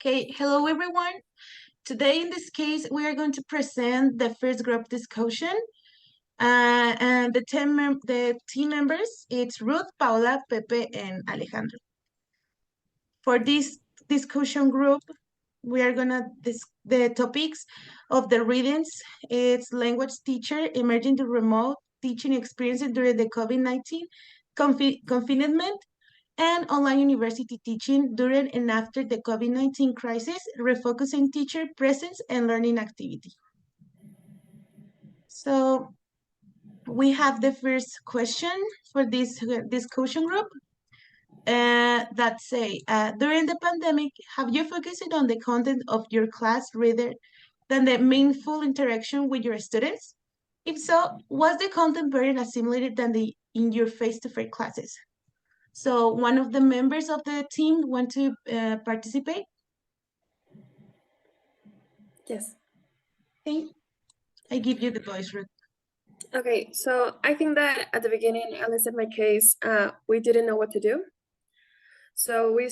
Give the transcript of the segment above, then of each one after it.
Okay, hello everyone. Today in this case, we are going to present the first group discussion. And the team members, it's Ruth, Paula, Pepe, and Alejandro. For this discussion group, we are gonna the topics of the readings. It's language teacher, emerging to remote teaching experiences during the COVID-19 confinement, and online university teaching during and after the COVID-19 crisis, refocusing teacher presence and learning activity. So we have the first question for this discussion group that say, during the pandemic, have you focused on the content of your class rather than the meaningful interaction with your students? If so, was the content better assimilated than in your face-to-face classes? So one of the members of the team want to participate? Yes. Okay, I give you the voice, Ruth. Okay, so I think that at the beginning, at least in my case, we didn't know what to do. So we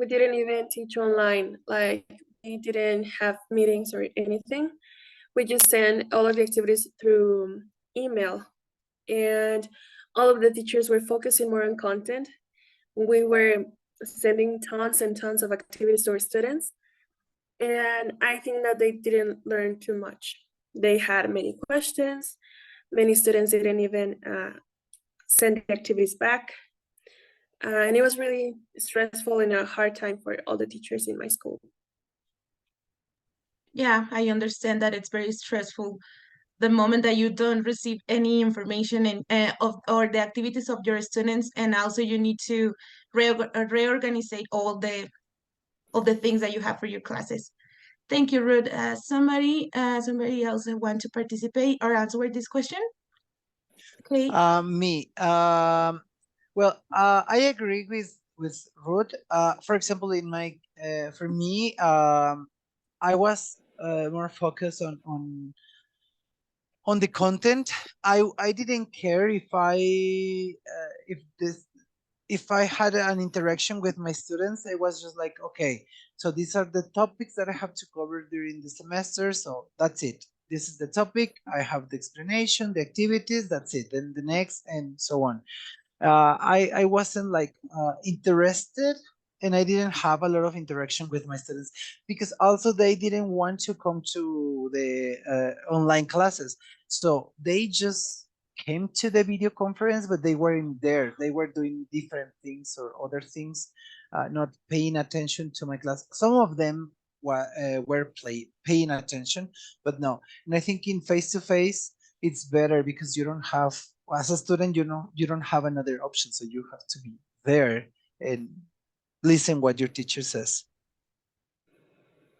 didn't even teach online, like we didn't have meetings or anything. We just sent all of the activities through email, and all of the teachers were focusing more on content. We were sending tons and tons of activities to our students, and I think that they didn't learn too much. They had many questions. Many students didn't even send the activities back. And it was really stressful and a hard time for all the teachers in my school. Yeah, I understand that it's very stressful the moment that you don't receive any information of or the activities of your students, and also you need to reorganize all the things that you have for your classes. Thank you, Ruth. Somebody else want to participate or answer this question? Okay. Me. Well, I agree with Ruth. For example, for me, I was more focused on the content. I didn't care if I had an interaction with my students. I was just like, okay, so these are the topics that I have to cover during the semester. So that's it. This is the topic. I have the explanation, the activities. That's it. Then the next, and so on. I wasn't like interested, and I didn't have a lot of interaction with my students because also they didn't want to come to the online classes. So they just came to the video conference, but they weren't there. They were doing different things or other things, not paying attention to my class. Some of them were paying attention, but no. And I think in face to face, it's better because you don't have, as a student, you don't have another option, so you have to be there and listen what your teacher says.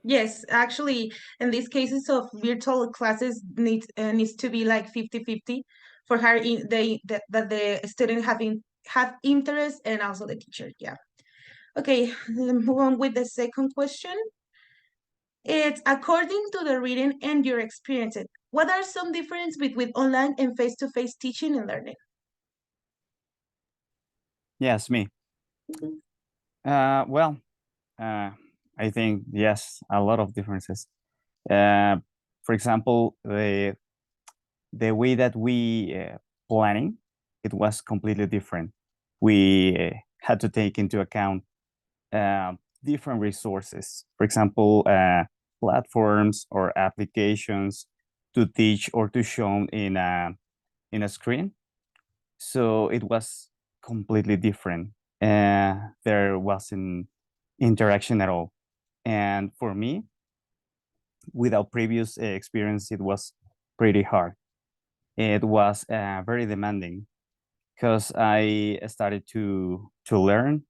Yes, actually, in these cases of virtual classes needs to be like 50-50 for her that the student have interest and also the teacher. Yeah. Okay, move on with the second question. It's according to the reading and your experiences, what are some differences between online and face-to-face teaching and learning? Yes, me. Well, I think yes, a lot of differences. For example, the way that we planning, it was completely different. We had to take into account different resources. For example, platforms or applications to teach or to show in a screen. So it was completely different. There wasn't interaction at all. And for me, without previous experience, it was pretty hard. It was very demanding because I started to learn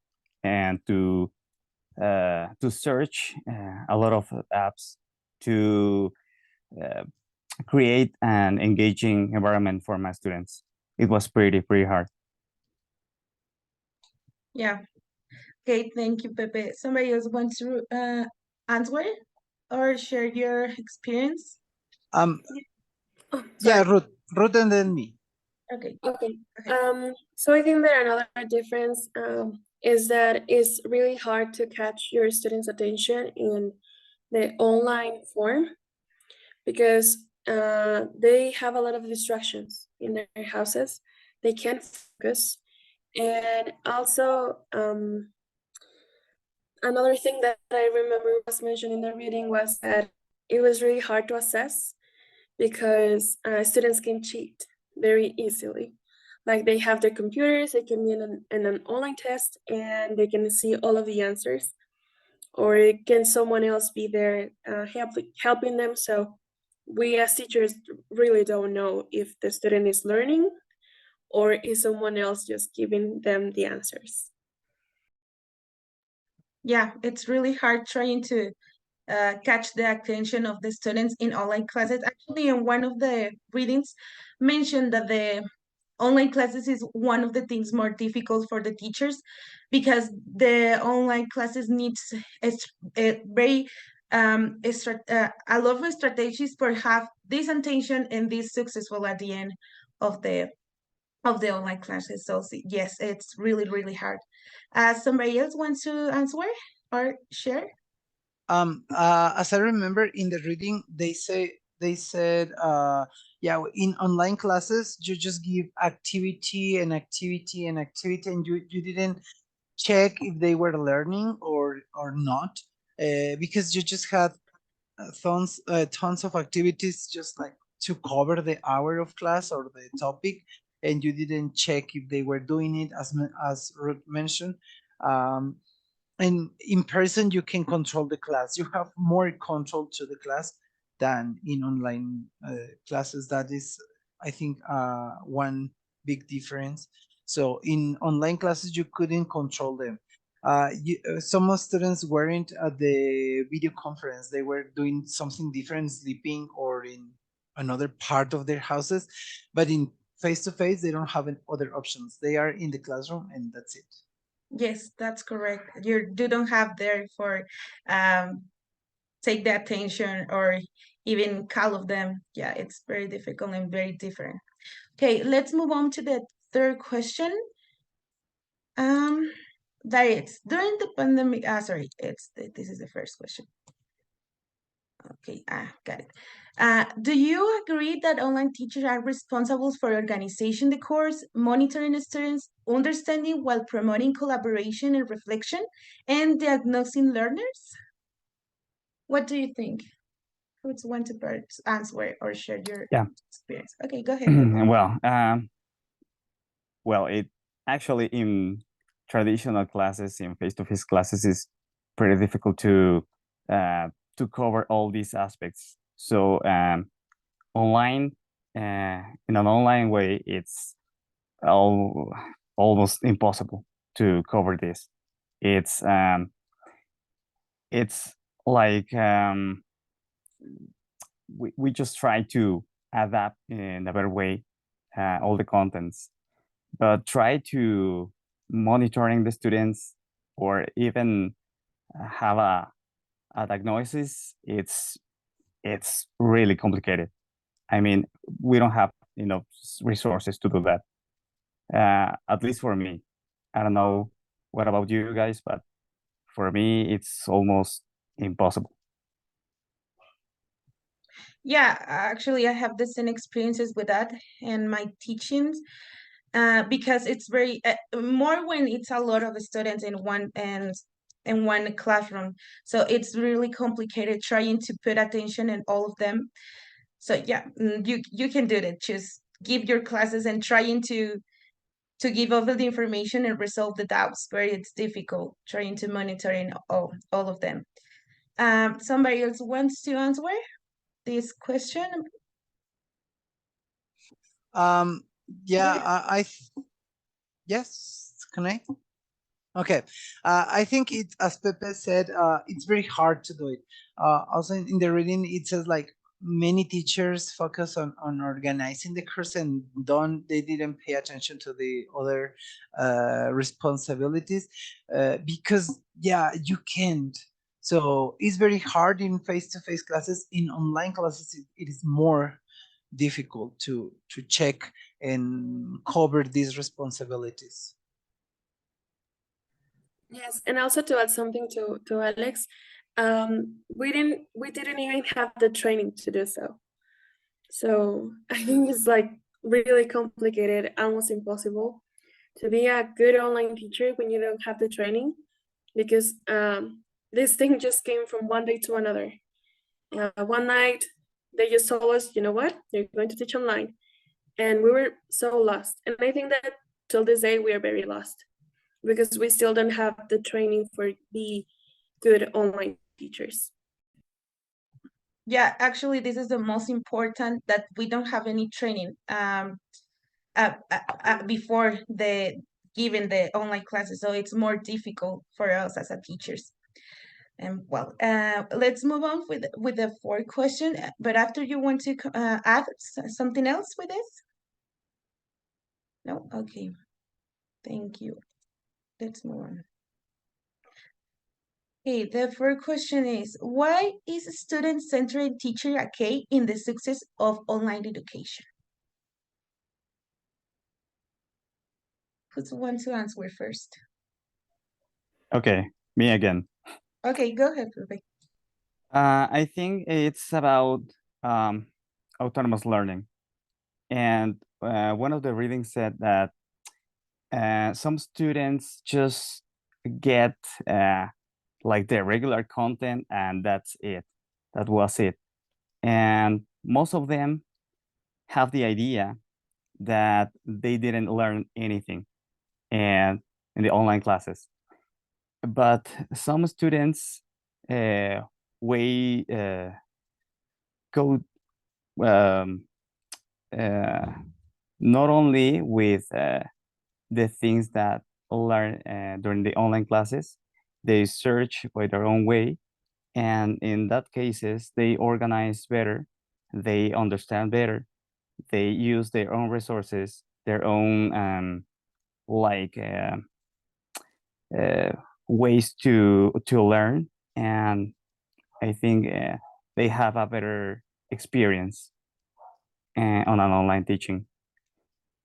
and to search a lot of apps to create an engaging environment for my students. It was pretty hard. Yeah. Okay, thank you, Pepe. Somebody else wants to answer or share your experience? Oh, Yeah, sorry. Ruth, and then me. Okay. Okay. So I think that another difference is that it's really hard to catch your students' attention in the online form because they have a lot of distractions in their houses. They can't focus. And also, another thing that I remember was mentioned in the reading was that it was really hard to assess because students can cheat very easily. Like they have their computers, they can be in an online test and they can see all of the answers. Or can someone else be there helping them? So we as teachers really don't know if the student is learning or is someone else just giving them the answers. Yeah, it's really hard trying to catch the attention of the students in online classes. Actually, in one of the readings mentioned that the online classes is one of the things more difficult for the teachers because the online classes needs a very a lot of strategies for have this attention and this successful at the end of the online classes. So yes, it's really hard. Somebody else wants to answer or share? As I remember in the reading, they said, yeah, in online classes, you just give activity and activity and activity, and you didn't check if they were learning or not, because you just had tons of activities just like to cover the hour of class or the topic, and you didn't check if they were doing it as Ruth mentioned. And in person you can control the class, you have more control to the class than in online classes. That is, I think, one big difference. So in online classes you couldn't control them. Some students weren't at the video conference, they were doing something different, sleeping or in another part of their houses, but in face to face they don't have other options, they are in the classroom and that's it. Yes, that's correct. You don't have there for take the attention or even call of them. Yeah, it's very difficult and very different. Okay, let's move on to the third question. That it's during the pandemic. Sorry, this is the first question. Okay, got it. Do you agree that online teachers are responsible for organizing the course, monitoring the students, understanding while promoting collaboration and reflection, and diagnosing learners? What do you think? Who's want to first answer or share your experience? Okay, go ahead. Well, it actually in traditional classes, in face-to-face classes, is pretty difficult to cover all these aspects. So online, in an online way, it's almost impossible to cover this. It's like we just try to adapt in a better way all the contents, but try to monitoring the students or even have a diagnosis. It's really complicated. I mean, we don't have enough resources to do that. At least for me. I don't know what about you guys, but for me, it's almost impossible. Yeah, actually, I have the same experiences with that in my teachings, because it's very more when it's a lot of students in one classroom. So it's really complicated trying to put attention in all of them. So yeah, you can do that. Just give your classes and trying to give all of the information and resolve the doubts, where it's difficult trying to monitor in all of them. Somebody else wants to answer this question? Yeah, yes, can I? Okay, I think it, as Pepe said, it's very hard to do it. Also in the reading, it says like many teachers focus on organizing the course and they didn't pay attention to the other responsibilities, because yeah, you can't. So it's very hard in face-to-face classes. In online classes, it is more difficult to check and cover these responsibilities. Yes, and also to add something to Alex, we didn't even have the training to do so. So I think it's like really complicated, almost impossible to be a good online teacher when you don't have the training, because this thing just came from one day to another. One night they just told us, you know what, you're going to teach online, and we were so lost. And I think that till this day we are very lost because we still don't have the training for the good online teachers. Yeah, actually, this is the most important, that we don't have any training before giving the online classes, so it's more difficult for us as a teachers. And well, let's move on with the fourth question. But after, you want to add something else with this? No? Okay. Thank you. Let's move on. Okay, the first question is, why is student-centered teaching a key in the success of online education? Who wants to answer first? Okay, me again. Okay, go ahead, Pepe. I think it's about autonomous learning. And one of the readings said that some students just get like the regular content and that's it. That was it. And most of them have the idea that they didn't learn anything and in the online classes. But some students go not only with the things that learn during the online classes, they search by their own way, and in that cases they organize better, they understand better, they use their own resources, their own ways to learn, and I think they have a better experience on an online teaching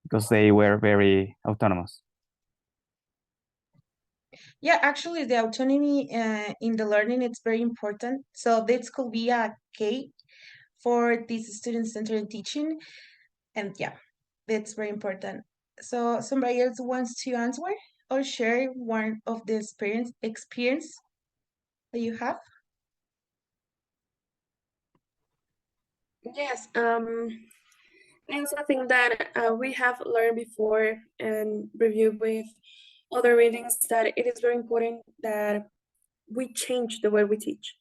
because they were very autonomous. Yeah, actually, the autonomy in the learning, it's very important. So this could be a key for this student-centered teaching. And yeah, that's very important. So somebody else wants to answer or share one of the experience that you have? Yes, I also think that we have learned before and reviewed with other readings that it is very important that we change the way we teach.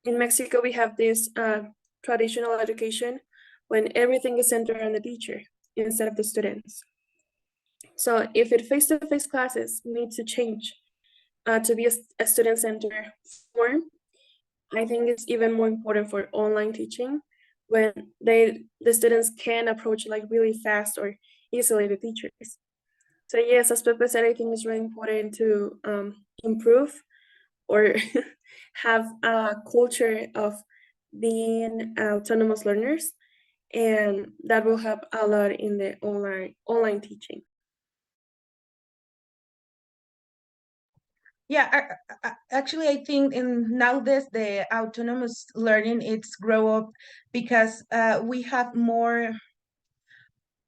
In Mexico, we have this traditional education when everything is centered on the teacher instead of the students. So if it face-to-face classes need to change to be a student-centered form, I think it's even more important for online teaching when the students can approach like really fast or easily the teachers. So yes, as Pepe said, I think it's really important to improve or have a culture of being autonomous learners, and that will help a lot in the online teaching. Yeah, actually, I think in nowadays the autonomous learning, it's grow up because we have more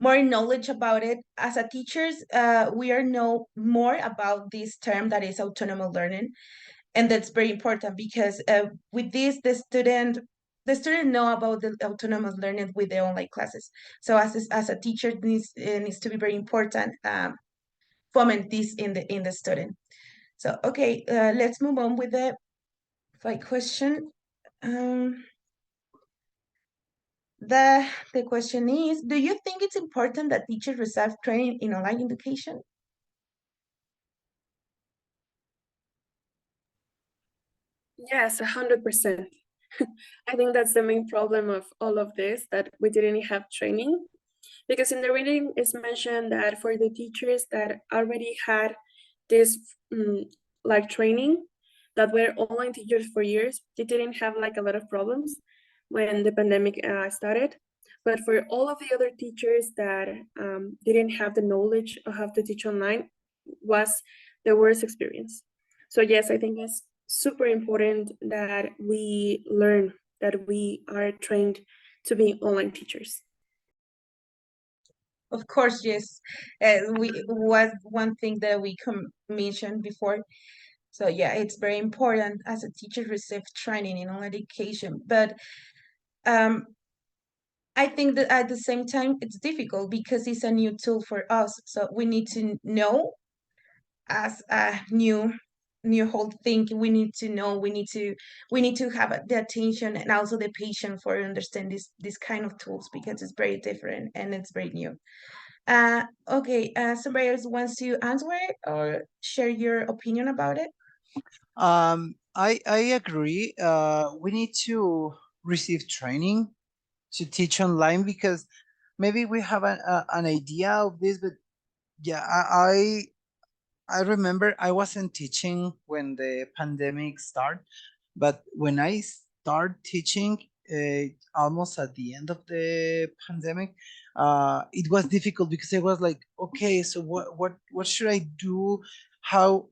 knowledge about it. As a teachers, we are know more about this term that is autonomous learning, and that's very important because with this, the student know about the autonomous learning with the online classes. So as a teacher, needs to be very important, foment this in the student. So, okay, let's move on with the fight question. The question is, do you think it's important that teachers receive training in online education? Yes, 100%. I think that's the main problem of all of this, that we didn't have training. Because in the reading, it's mentioned that for the teachers that already had this like training, that were online teachers for years, they didn't have like a lot of problems when the pandemic started. But for all of the other teachers that didn't have the knowledge of how to teach online, was the worst experience. So yes, I think it's super important that we learn, that we are trained to be online teachers. Of course, yes. We was one thing that we mentioned before. So yeah, it's very important as a teacher receive training in online education. But um, I think that at the same time it's difficult because it's a new tool for us. So we need to know as a new whole thing. We need to know. We need to have the attention and also the patience for understand this kind of tools because it's very different and it's very new. Okay, somebody else wants to answer it or share your opinion about it? I agree. We need to receive training to teach online because maybe we have an idea of this, but yeah, I remember I wasn't teaching when the pandemic started, but when I start teaching almost at the end of the pandemic, it was difficult because I was like, okay, so what should I do? How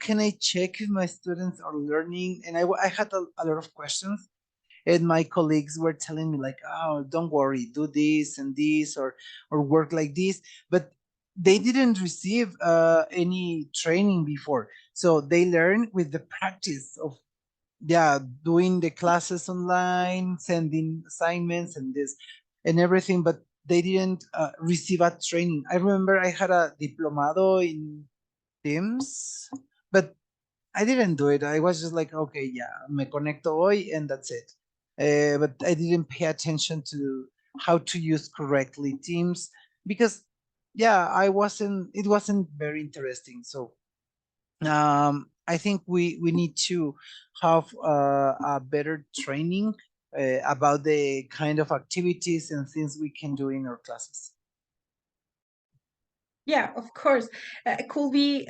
can I check if my students are learning? And I had a lot of questions, and my colleagues were telling me like, oh, don't worry, do this and this, or work like this, but they didn't receive any training before, so they learn with the practice of, yeah, doing the classes online, sending assignments and this and everything, but they didn't receive a training. I remember I had a diplomado in Teams, but I didn't do it. I was just like, okay, yeah, me conecto hoy, and that's it. But I didn't pay attention to how to use correctly Teams because, yeah, it wasn't very interesting. So I think we need to have a better training about the kind of activities and things we can do in our classes. Yeah, of course. It could be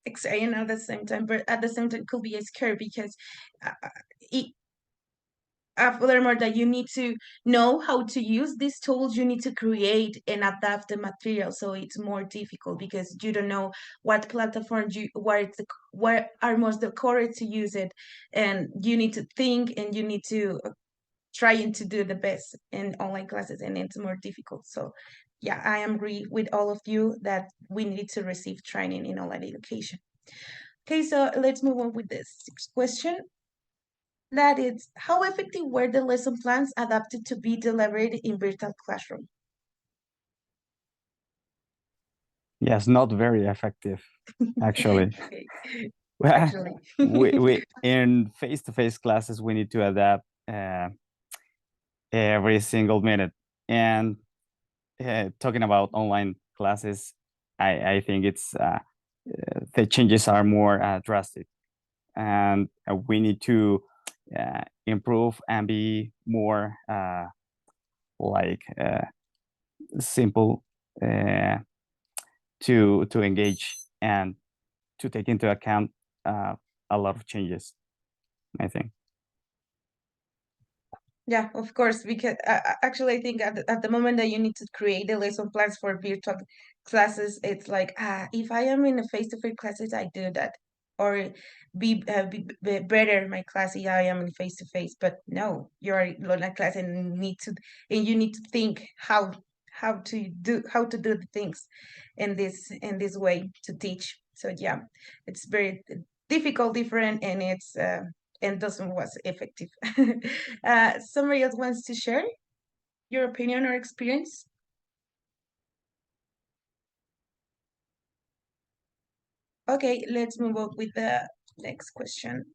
exciting at the same time, but at the same time, it could be scary because it, furthermore, that you need to know how to use these tools, you need to create and adapt the material. So it's more difficult because you don't know what platform what are most the correct to use it, and you need to think and you need to trying to do the best in online classes, and it's more difficult. So yeah, I agree with all of you that we need to receive training in online education. Okay, so let's move on with this sixth question. That is, how effective were the lesson plans adapted to be delivered in virtual classroom? Yes, not very effective, actually. Okay, Well, actually. we in face-to-face classes, we need to adapt every single minute. And talking about online classes, I think it's the changes are more drastic, and we need to improve and be more like simple to engage and to take into account a lot of changes, I think. Yeah, of course, because actually, I think at the moment that you need to create the lesson plans for virtual classes, it's like, if I am in a face-to-face classes, I do that, or be better in my class if I am in face-to-face. But no, you're in a class and you need to think how to do the things in this way to teach. So yeah, it's very difficult, different, and it's and doesn't was effective. Somebody else wants to share your opinion or experience? Okay, let's move on with the next question.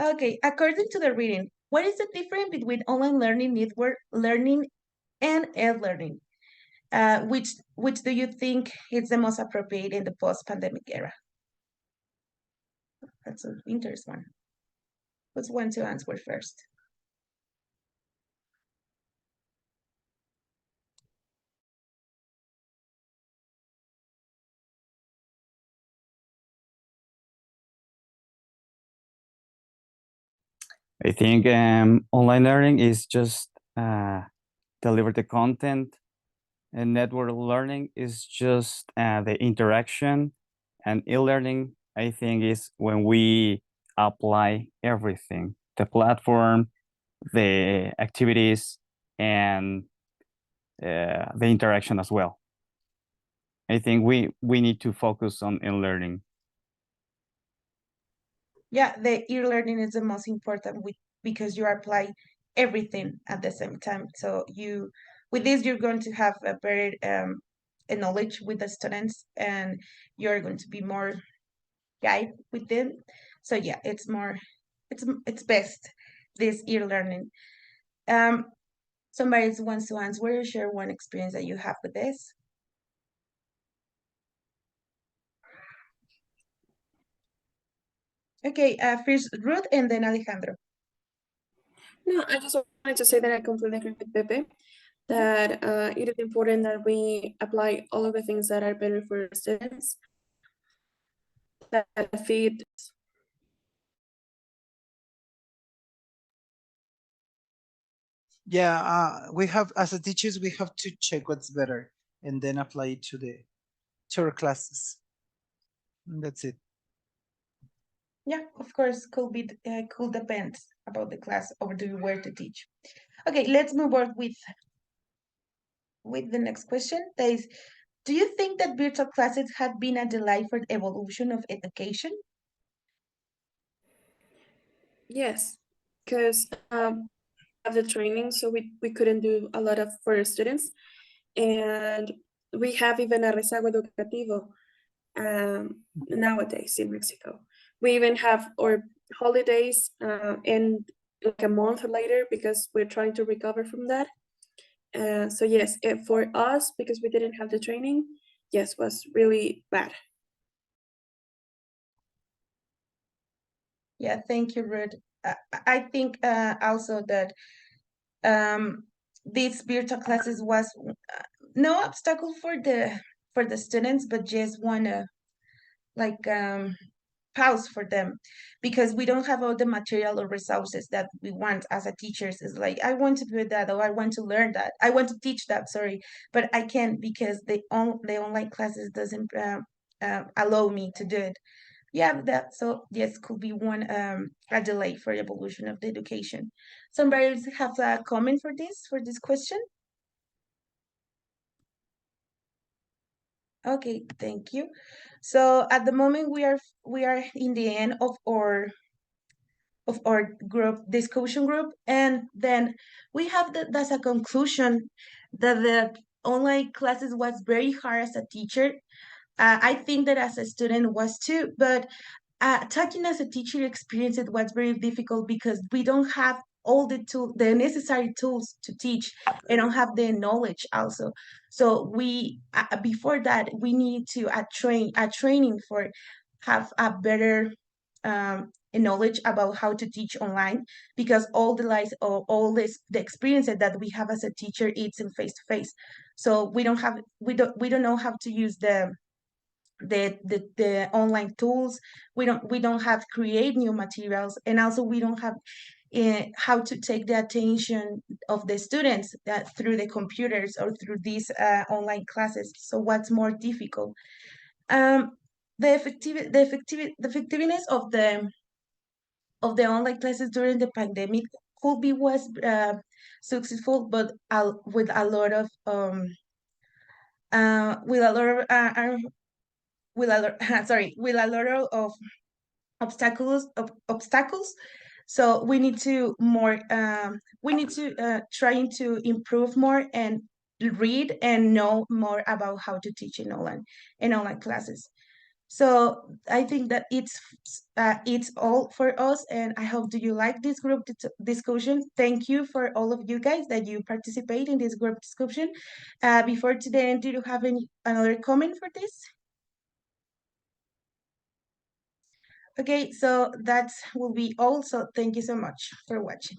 Okay, according to the reading, what is the difference between online learning, network learning, and e-learning? Which do you think is the most appropriate in the post-pandemic era? That's an interesting one. Who's want to answer first? I think online learning is just deliver the content, and network learning is just the interaction And e-learning, I think, is when we apply everything, the platform, the activities, and the interaction as well. I think we need to focus on e-learning. Yeah, the e-learning is the most important because you apply everything at the same time. So with this, you're going to have a better a knowledge with the students, and you're going to be more guide with them. So yeah, it's best, this e-learning. Somebody wants to answer or share one experience that you have with this. Okay, first Ruth and then Alejandro. No, I just wanted to say that I completely agree with Pepe, that it is important that we apply all of the things that are better for students, that fit. Yeah, we have, as a teachers, we have to check what's better and then apply it to our classes. And that's it. Yeah, of course, could depend about the class or where to teach. Okay, let's move on with the next question. That is, do you think that virtual classes have been a delay for the evolution of education? Yes, because have the training, so we couldn't do a lot of for students, and we have even a rezago educativo nowadays in Mexico. We even have our holidays and like a month later because we're trying to recover from that. So yes, for us, because we didn't have the training, yes, was really bad. Yeah, thank you, Ruth. I think also that these virtual classes was no obstacle for the students, but just wanna like pause for them, because we don't have all the material or resources that we want as a teachers. Is like, I want to do that, or I want to learn that, I want to teach that, sorry, but I can't because the online classes doesn't allow me to do it. Yeah, that, so yes, could be one a delay for evolution of the education. Somebody else have a comment for this question? Okay, thank you. So at the moment we are in the end of our group discussion group, and then we have that's a conclusion that the online classes was very hard as a teacher. I think that as a student was too, but talking as a teacher experience, it was very difficult because we don't have all the necessary tools to teach. I don't have the knowledge also. So we before that we need to a training for have a better knowledge about how to teach online, because all the lies or all this the experiences that we have as a teacher, it's in face to face. So we don't know how to use the online tools. We don't have create new materials, and also we don't have how to take the attention of the students that through the computers or through these online classes. So what's more difficult? The effectiveness of the online classes during the pandemic could be was successful, but with a lot of with a lot of with a lot sorry, with a lot of obstacles. So we need to trying to improve more and read and know more about how to teach in online classes. So I think that it's all for us, and I hope do you like this group discussion. Thank you for all of you guys that you participate in this group discussion. Before today, do you have another comment for this? Okay, so that will be all. So thank you so much for watching.